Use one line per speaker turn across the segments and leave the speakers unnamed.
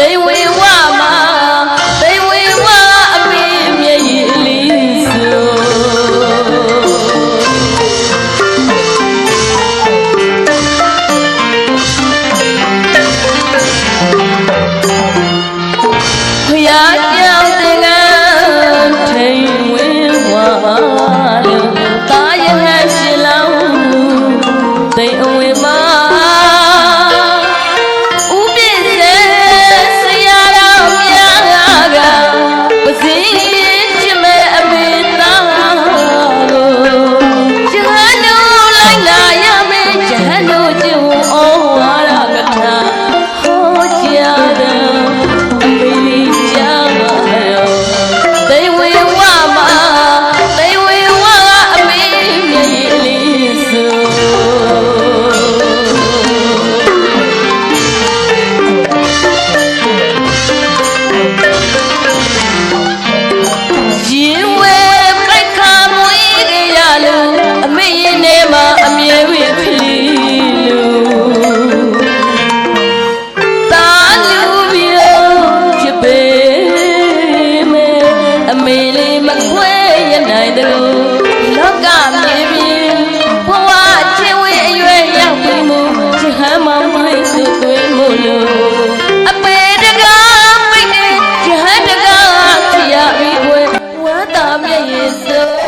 They will နိုင်တယ်လို့လောကမြေပြင်ဘဝချစ်ဝေးအရွယ်ရောက်ပြီးမှုချစ်ဟမ်းမောင်းသွေးသူသွေးမှုလို့အပေတကားမိတ်နေချစ်ဟမ်းတကားချစ်ရပြီးွယ်ဝမ်းသာမြဲရဲ့စို့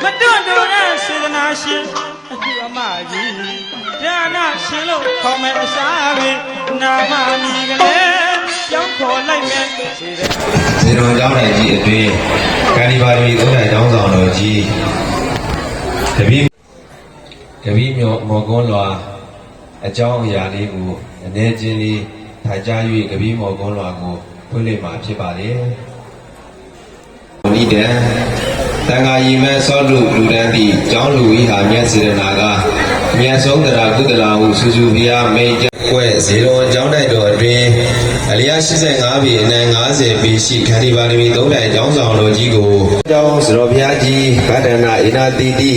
မတွန့်တိုတဲ့စေတနာရှင်အကျိုးအမကြီးဒါနရှင်လို့ခေါ်မဲ့အစားပဲနာမမီကလေးကြောင်းခေါ်လိုက်မဲ့စေတော်ကျောင်းတိုင်ကြီးအတွင်းကာဒီပါရီသုံးတိုင်ကျောင်းဆောင်တော်ကြီးတပည့်မြော်မော်ကွန်းလွာအကြောင်းအရာလေးကိုအနေချင်းလေးထိုင်ကြ၍တပည့်မော်ကွန်းလွာကိုဖွင့်လှစ်မှာဖြစ်ပါတယ်ဤတဲ့တန်ခါရီမဲစောလူလူတန်းသည့်ကျောင်းလူဤဟာမြတ်စေရနာကမြတ်ဆုံးတရားကုသလာဟုစုစုဘုရားမိတ်ကွဲဇေတော်ကျောင်းတိုက်တော်အတွင်းအလျာ85ပြည်အနံ90ပြည်ရှိခန္တီပါရမီ3တိုင်ကျောင်းဆောင်တော်ကြီးကိုကျောင်းစတော်ဘုရားကြီးဗဒ္ဒနာဣနာတိတိ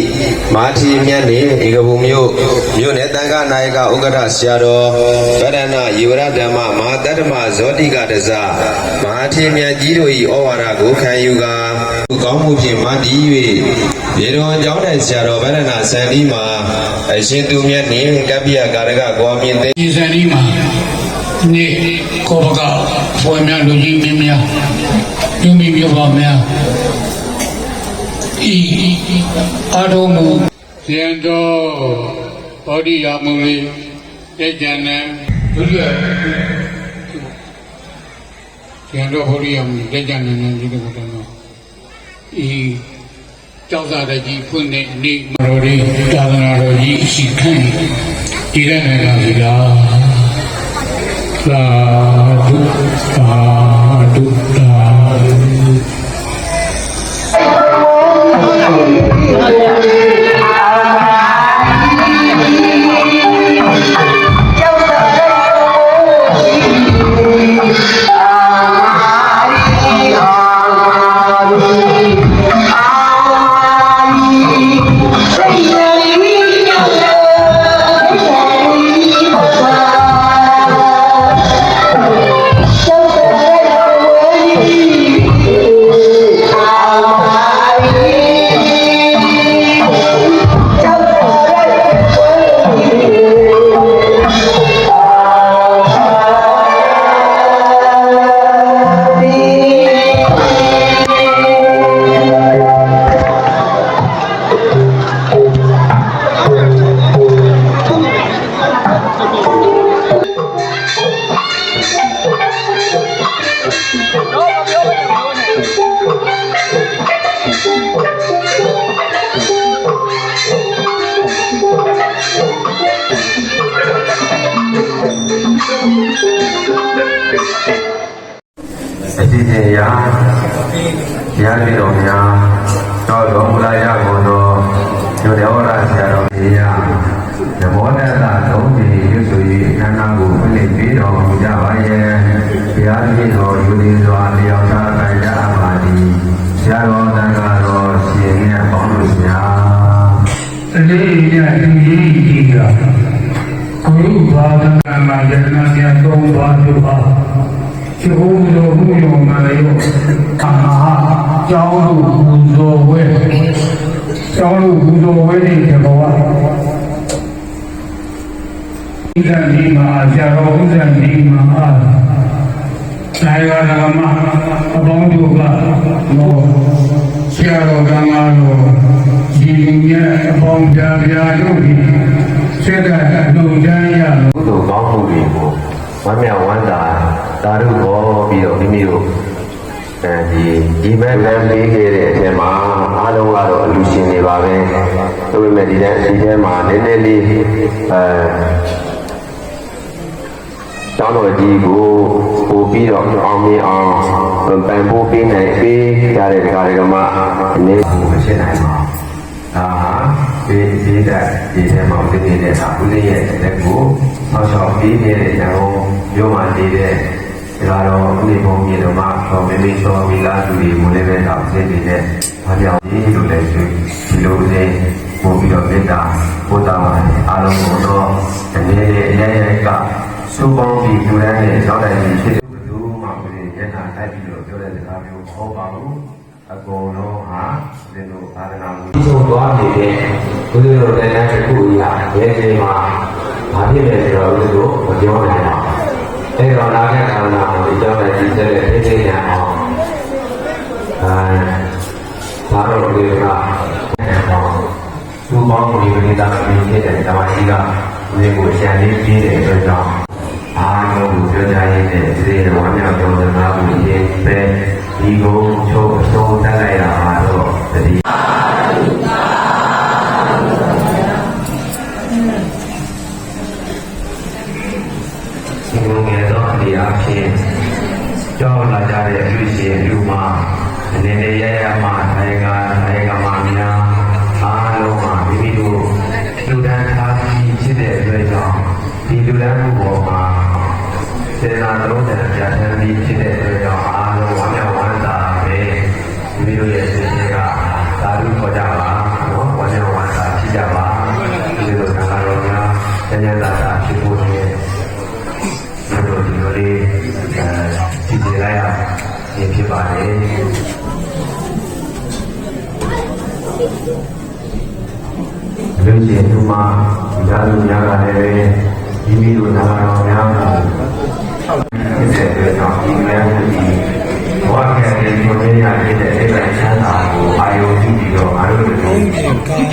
မာထီမြတ်နေဧကဘုံမြို့နယ်တန်ခါနာယကဥက္ကဋ္ဌဆရာတော်ဗဒ္ဒနာယေဝရဓမ္မမဟာတတ္တမဇောတိကတဇမဟာထီမြတ်ကြီးတို့၏ဩဝါဒကိုခံယူကာကောင်းမှုဖြင့်မတည်၍ရေတော်ကျောင်းတိုင်ဆရာတော်ဗဒ္ဒနာစံဒီမှာအရှင်သူမြတ်နေကပ္ပိယကာရကကောမြင့်သိ
ဒီစံဒီမှာနေ့ကောဘကဖွယ်များလူကြီးမင်းများလူမီမျိုးပါများဤအာထုံမူဇေန်တော်ဘောဓိယာမူလေးတဲ့ကျန်တဲ့ဒုတိယဇေန်တော်ဘောဓိယာမူတဲ့ကျန်တဲ့ဒီလိုကတော့ဤကျောင်းသားကြီးဖွင့်တဲ့နေ့မတော်လေးသာသနာတော်ကြီးအရှိခံဒီတဲ့နိုင်ငံကြီးလားသာဓုသာဓုသာဓုရားပြည်တော်များတော်တော်မူလာရကုန်သောညောဒေဝရဆရာတော်ကြီးရာသဘောတသသုံးစီရွတ်ဆို၍ခန္ဓာကိုဖွင့်လှစ်ပေးတော်မူကြပါရဲ့ဘုရားရှင်တော်ယူသည်စွာလျောက်သားနိုင်ကြပါသည်ဆရာတော်တန်ခါတော်ရှင်မြတ်ပေါင်းတို့များအလေးရတူကြီးကြီးကဂုရုဘာဝနာမှာယတနာမြတ်သုံးပါးတို့ပါကျိုးလိုမှုရောမာရောအာကျောင်းလူပူဇော်ဝဲကျောင်းလူပူဇော်ဝဲတဲ့ဘောဥဒ္ဒန်ဒီမှာဆရာတော်ဥဒ္ဒန်ဒီမှာနိုင်ရာဓမ္မအပေါင်းတို့ကဆရာတော်ကံတော်ဒီရဲ့အပေါင်းပြာတို့ဒီစက်ကလူချမ်းရ
ကုသိုလ်ကောင်းမှုတွေကို
ဝမ်းမြောက်ဝမ်းသာသာဓုဘောပြီးတော့မိမိတို့ဒီမဲ့လည်းလေးခဲ့တဲ့အချိန်မှာအားလုံးကတော့အလူရှင်တွေပါပဲဒါပေမဲ့ဒီထဲမှာနည်းနည်းလေးကျောင်းတော်ကြီးကိုပို့ပြီးတော့အောင်မြင်အောင်ပံ့ပိုးပေးနိုင်ပေးရတဲ့ဒကာဒကမအနေကိုမရှိနိုင်ပါဘူးဒီထဲမှာပြည့်နေတဲ့အခုလေးရဲ့လက်ကိုဆောက်ရှောက်ပြီးနေတဲ့ကျောင်းမြို့မှာနေတဲ့ဒါတော့ဥလိဘုံမြေတော်မှာတော့မိမိသောမိသားစုတွေကိုလည်းပဲတော့သိနေတဲ့ဘာကြောင့်ဒီလိုလဲဆိုဒီလိုလေးပို့ပြီးတော့မေတ္တာပို့တာပါအားလုံးကိုတော့ဒီနေ့ရဲ့အရေးကစူပေါင်းပြီးလူတိုင်းရဲ့ရောက်တိုင်းဖြစ်တဲ့ဘုသူမှမင်းရဲ့နာတိုက်ပြီးတော့ပြောတဲ့စကားမျိုးမဟုတ်ပါဘူးအကုန်လုံးဟာဒီလိုသာသနာ့ကိုဆုံးသွားနေတဲ့ဘုရားတော်တဲ့တစ်ခုအရာရဲ့ဒီမှာဘာဖြစ်လဲဆိုတော့ဘုသူမပြောနိုင်ပါဘူးအဲ့တော့နာဂခန္ဓာကိုအကြောင်းနဲ့ကြည့်တဲ့သိသိညာအောင်ဘာလို့ဒီကသူ့ဘောင်းကိုဒီနေတာပြီးဖြစ်တဲ့ဓမ္မကြီးကဒီကိုရှင်းလေးပြီးတဲ့အတွက်ကြောင့်အားလုံးကိုပြောကြရတဲ့ဒီဝမ်းမြောက်ကြောင်းစကားကိုရေးပဲဒီကိုချုပ်အဆုံးတက်လိုက်တာပါတော့တတိအဖြစ်ကြောက်လာကြတဲ့လူရှင်လူမအနေနဲ့ရရမှထိုင်ကမှများအားလုံးမှာမိမိတို့လူတန်းထားပြီးဖြစ်တဲ့အတွက်ကြောင့်ဒီလူတန်းမှုပေါ်မှာစေနာတော်တဲ့ကြာထမ်းပြီးဖြစ်တဲ့အတွက်ကြောင့်အားလုံးဝမ်းမြောက်ဝမ်းသာပဲမိမိတို့ရဲ့ရှင်ကသာဓုခေါ်ကြပါနော်ဝမ်းမြောက်ဝမ်းသာဖြစ်ကြပါဒီလိုသံဃာတော်များဉာဏ်သာသာဖြစ်ဖို့နဲ့ဒီလိုလေးကြည့်ကြလိုက်ရရင်ဖြစ်ပါတယ်လူရှင်သူမှာဒါလူများကလည်းမိမိတို့နာတော်များကိုဖြစ်တဲ့အတွက်ကြောင့်ဒီလမ်းကိုဘဝကလေးကိုရရဖြစ်တဲ့အိမ်တိုင်းချမ်းသာကိုအာယုံကြည့်ပြီးတော့အားလုံးတို့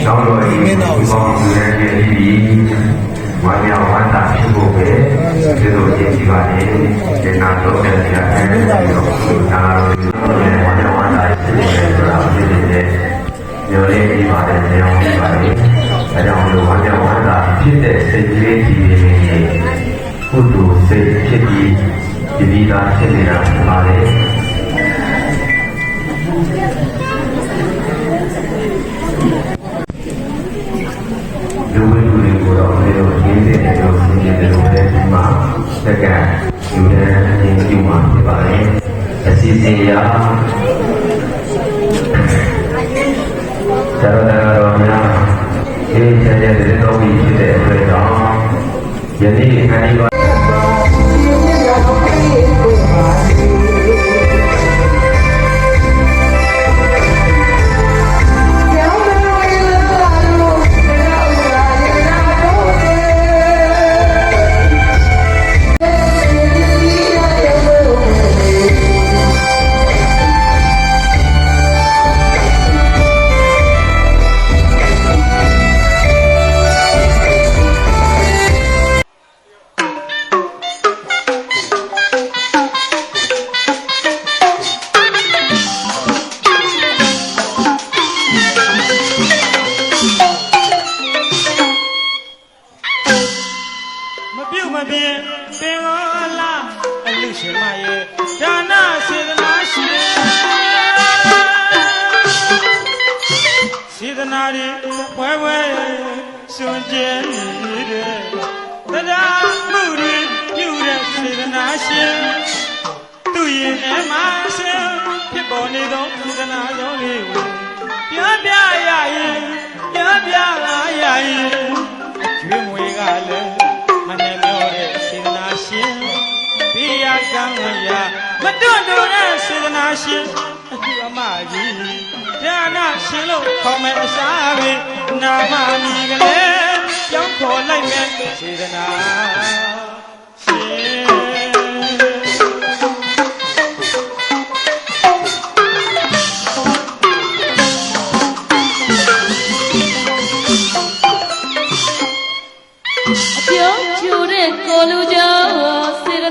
ကျောင်းတော်ကြီးဒီပေါင်းစုရတဲ့ဒီဝမ်းမြောက်ဝမ်းသာဖြစ်ဖို့ပဲဒီလိုကြည့်ကြပါလေဒီနာတော့တဲ့ဆရာအဲ့ဒီတော့ဒါတော့ဝမ်းမြောက်ဝမ်းသာဖြစ်နေတယ်ဆိုတာဖြစ်နေတဲ့ညလေးဒီပါတယ်ညောင်းဒီပါတယ်အဲကြောင့်လို့ဝမ်းမြောက်ဝမ်းသာဖြစ်တဲ့စိတ်ကလေးဒီနေကုသိုလ်စိတ်ဖြစ်ပြီးဒီသာဖြစ်နေတာဖြစ်ပါလေလူဝင်လူတွေကိုတော့ဒီလိုရင်းတဲ့လိုဆင်းရဲတဲ့လိုပဲဒီမှာတက်ကလူတွေအရင်ပြုမှဖြစ်ပါလေအစီအစဉ်ရာသာရဏတော်များဒီချမ်းတဲ့တော်ကြီးဖြစ်တဲ့အတွက်ကြောင့်ယနေ့ခန္ဓာမတွန့်တို့တဲ့စေတနာရှင်အကျိုးအမကြီးဉာဏ်ရှင်လို့ခေါ်မဲ့အစားပဲနာမမီကလေးကြောင်းခေါ်လိုက်မဲ့စေတနာရှင်
အပြုံးကျူတဲ့ကိုလူကြောင့်စေတ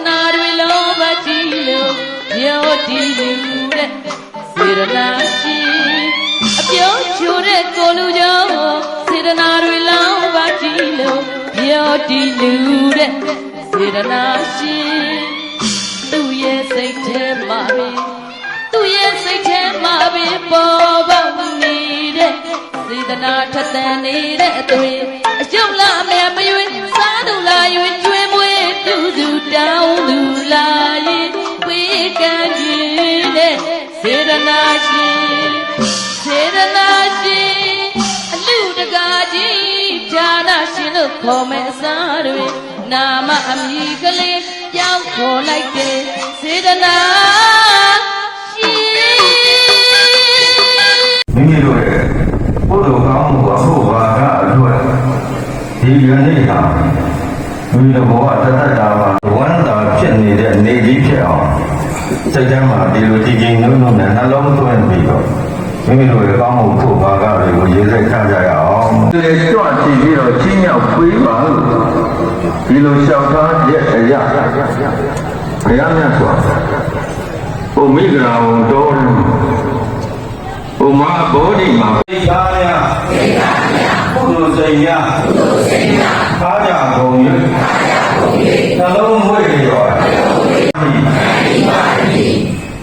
တီလူတဲ့စေရနာရှင်အပြောချိုတဲ့ကိုလူကြောင့်စေရနာတွေလောင်းပါကြည့်လို့ပြောတီလူတဲ့စေရနာရှင်သူ့ရဲ့စိတ်ထဲမှာပဲသူ့ရဲ့စိတ်ထဲမှာပဲပေါ်ပေါက်နေတဲ့စေတနာထက်သန်နေတဲ့အသွေးအယုံလာအမြမရွေးစားသူလာရွေးကျွေးမွေးသူသူတောင်းသူလာရင်ဝေးကန်ခြင်းတဲ့စေတနာရှင်စေတနာရှင်အလူတကာကြီးဌာနရှင်လို့ခေါ်မဲ့အစားတွေနာမအမည်ကလေးပြောင်းခေါ်လိုက်တဲ့စေတနာ
မိမိတို့ရဲ့ဘုဒ္ဓကောင်းမှုအဖို့ဘာကအတွေ့ဒီယနေ့ဟာမိမိတို့ဘဝတသက်တာမှာဝမ်းသာဖြစ်နေတဲ့နေကြီးဖြစ်အောင်စိတ်ထဲမှာဒီလိုကြည်ကြည်နုံနုံနဲ့နှလုံးသွင်းပြီးတော့မိမိတို့ရဲ့ကောင်းမှုဖို့ဘာကတွေကိုရေးစိတ်ထားကြရအောင်ဒီကြွကြည့်ပြီးတော့ချင်းမြောက်ပေးပါလို့ဒီလိုလျှောက်ထားရဲ့အရာဘုရားမြတ်စွာဘုမိဂရာဝံတော်ဘုမဘောဓိမှာသိသာရသိသာရဘုလိုစိတ်ရဘုလိုစိတ်ရသာကြကုန်၍သာကြကုန်၍နှလုံးမွေ့ရောနှလုံးမွေ့ပါသည်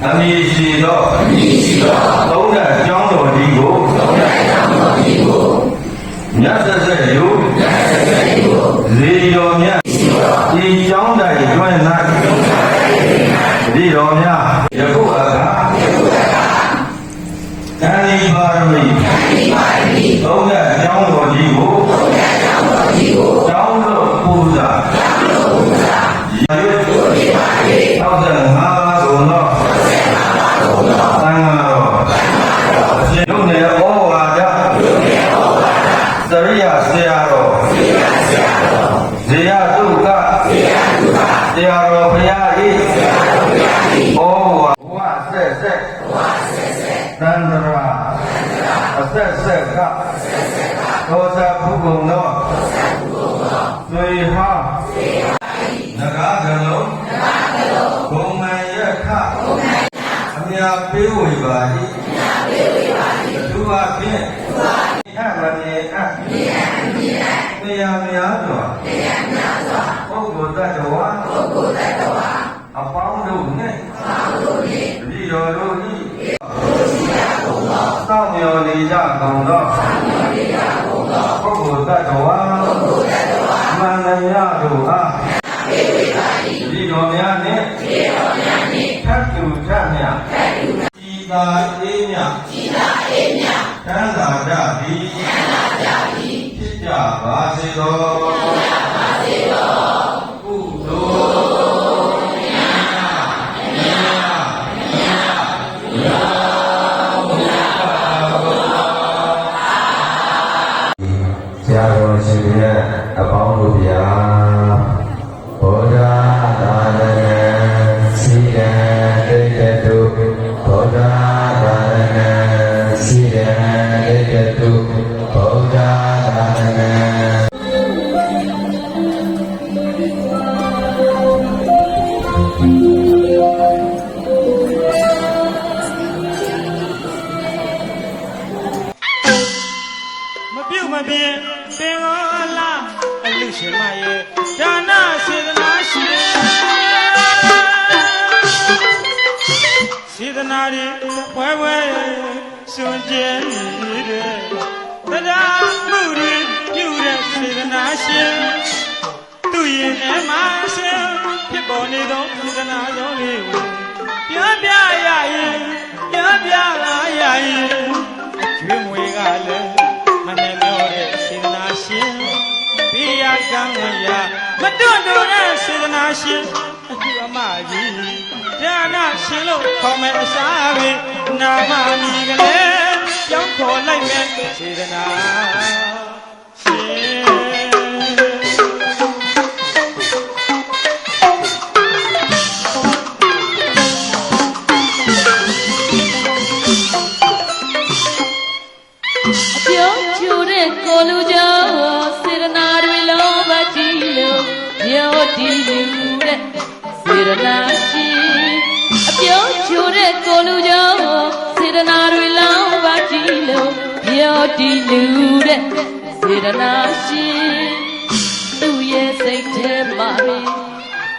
အမည်ရှိသောသုံးတဲ့ကျောင်းတော်ဒီကိုမြတ်ဆက်ဆက်ယုဇေတော်မြတ်ဒီကျောင်းတိုင်ကျွမ်း၌ဒီတော်များယခုအခါတန်လီပါရမီသုံးတဲ့ကျောင်းတော်ကြီးကိုကျောင်းတော်ပူဇာရွတ်65ပါးကုန်သောသံဃာတော်အရှင်တို့နယ်ဩဝါဒစရိယဆရာတော်ဇေယတုကဆရာတော်ဘုရား၏ဩဝါဘဝဆက်ဆက်သန္တရာအဆက်ဆက်ကသောဇဘုကုံသောသွေဟာနဂါကလုံးဘုံမယခအမြာပေးဝေပါ၏သူအဖြင့်အမမြေအနေရာများစွာပုဂ္ဂိုလ်တ attva အပေါင်းတို့နှင့်ဒီတော်တို့၏စောင့်မျှော်နေကြကုန်သောပုဂ္ဂိုလ်တ attva မန္တရာတို့အားဒီတော်များနှင့်ထပ်တူထပ်မြကြည်သာအေးမြချမ်းသာကြသည်ဖြစ်ကြပါစေသောကုသိုလ်မြတ်ဆရာတော်ရှင်ရဲ့အပေါင်းတို့ဗျာဗုဒ္ဓသာသနာစီရန်တိတ္တတုဗုဒ္ဓသာသနာစီရန်တိတ္တတုဗုဒ္ဓသာသနာ
မပြုတ်မပြင်းပင်ကောလားအလူရှင်မရဲ့ဒါနစေတနာရှင်စေတနာတွေပွဲပွဲစွန့်ကြဲနေတဲ့တရားမှုတွေပြုတဲ့စေတနာရှင်သူရင်ထဲမှာရှင်ဖြစ်ပေါ်နေသောစေတနာကြောင့်လေးကိုပြောပြရရင်ပြောပြလာရရင်ကျွေးမွေကလည်းမနဲ့ပြောတဲ့စေတနာရှင်ဘေးရကံရမတွန့်တိုတဲ့စေတနာရှင်အကျအမကြီးဒါနရှင်လို့ခေါ်မဲ့အစားပဲနာမမီကလေးကြောင်းခေါ်လိုက်မဲ့စေတနာရှင်
ပြောချိုတဲ့ကိုလူကြောင့်စေရနာတွေလုံးပါကြည့်လို့ပြောတီလူတဲ့စေရနာရှင်အပြောချိုတဲ့ တဲ့ကိုလူကြောင့်စေတနာတွေလောင်းပါကြည့်လို့ပြောတည်လူတဲ့စေတနာရှင်သူ့ရဲ့စိတ်ထဲမှာပဲ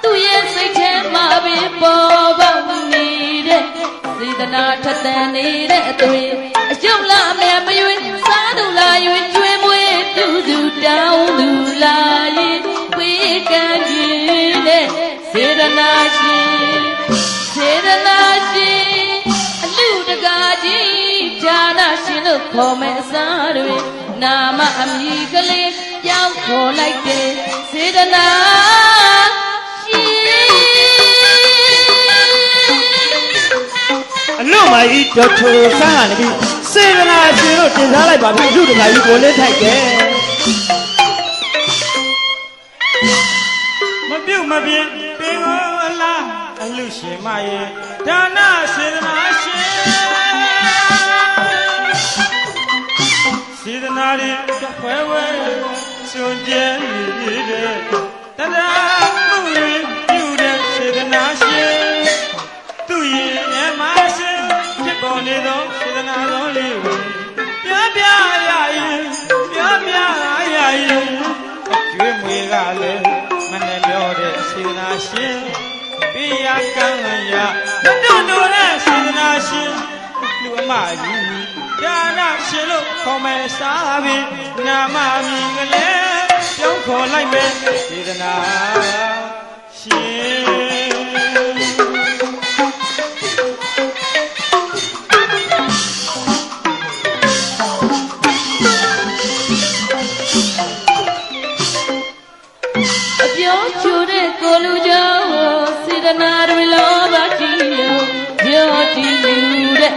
သူ့ရဲ့စိတ်ထဲမှာပဲပေါ်ပေါက်နေတဲ့စေတနာထက်သန်နေတဲ့အသွေးအကျုံးလာအမြမရွေးစားသူလာရွေးကျွေးမွေးတူသူတောင်းသူလာရင်ဝေးကံကြီးတဲ့စေတနာရှင်စေတနာရှင်အလူတကာကြီးဌာနရှင်လို့ခေါ်မဲ့အစားတွေနာမအမည်ကလေးပြောင်းခေါ်လိုက်တဲ့စေတနာ
အလို့မကြီးတော်ချိုဆန်းကနေပြီးစေတနာရှင်တို့တင်စားလိုက်ပါပြီအလူတကာကြီးကိုလေးထိုက်တယ်မပြုတ်မပြင်းပင်ကိုအလားအလူရှင်မရဲ့ဒါနစေတနာရှင်စေတနာတွေခွဲဝဲစွန့်ကြဲနေတဲ့တရားမှုတွေပြုတဲ့စေတနာရှင်သူရဲ့အမရှင်ဖြစ်ပေါ်နေသောစေတနာတော်လေးကိုပြပြရရင်ပြပြရရင်ကျွေးမွေကလည်းမနဲ့လျော့တဲ့စေတနာရှင်ပြရကံရတို့တို့တဲ့စေတနာရှင်လူအမကြီးဒါနရှင်လို့ခေါ်မယ်စားပြီးနာမမြင်ကလေးပြောင်းခေါ်လိုက်မယ်စေတနာရှင်
အပြောချိုတဲ့ကိုလူကြောင့်စေတနာတွေလောပါကြည့်လို့ပြောတည်လူတဲ့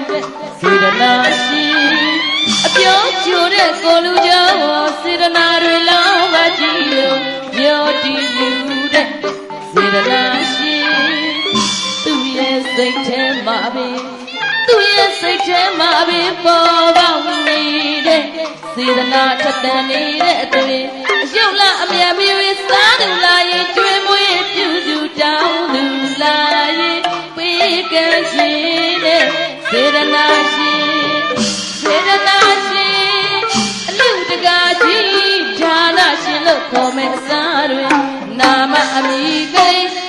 စေတနာရှင်အပြောချိုတဲ့ကိုလူကြောင့်စေတနာတွေလောပါကြည့်လို့ပြောတည်လူတဲ့စေတနာရှင်သူ့ရဲ့စိတ်ထဲမှာပဲသူ့ရဲ့စိတ်ထဲမှာပဲပေါ်ပေါက်နေတဲ့စေတနာထက်သန်နေတဲ့အသွေးအယုတ်လာအမြတ်မျိုးစားသူလာရင်ကျွေးမွေးပြုစုတောင်းသူလာရင်ပေးကမ်းရှင်တဲ့စေတနာရှင်စေတနာရှင်အလူတကာကြီးဌာနရှင်လို့ခေါ်မဲ့အစားတွေနာမအမည်ကလေး